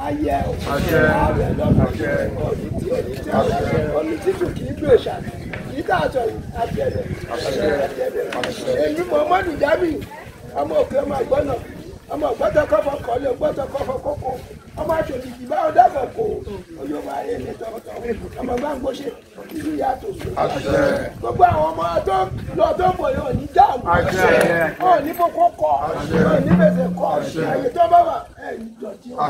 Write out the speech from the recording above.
ayé o ayé lọ́nà omi tí kò kì í gbé ṣàlẹ̀ kì í dàtọ̀ àjẹ̀dẹ̀ èmi Muhammadu Jamiu ọmọ òkè ọmọ àgbọ̀nà ọmọ ọgbọ́tọ̀ kọ́fọ́ kọ́lé ọgbọ́tọ̀ kọ́fọ́ kókó ọmọ àṣòjìjì báwọn dábọ̀ kó oyún ayé ní tọ̀tọ̀ ọmọ gbàngbóṣe ìlú yàtọ̀ gbogbo àwọn ọmọ tó lọ tó bọ̀ yóò ní dáàmú ọ̀ ní kókó kọ́ ọ̀ ní bèbè kọ́ àyè tó bá wà ẹ̀ ní dọ̀tí ọ̀.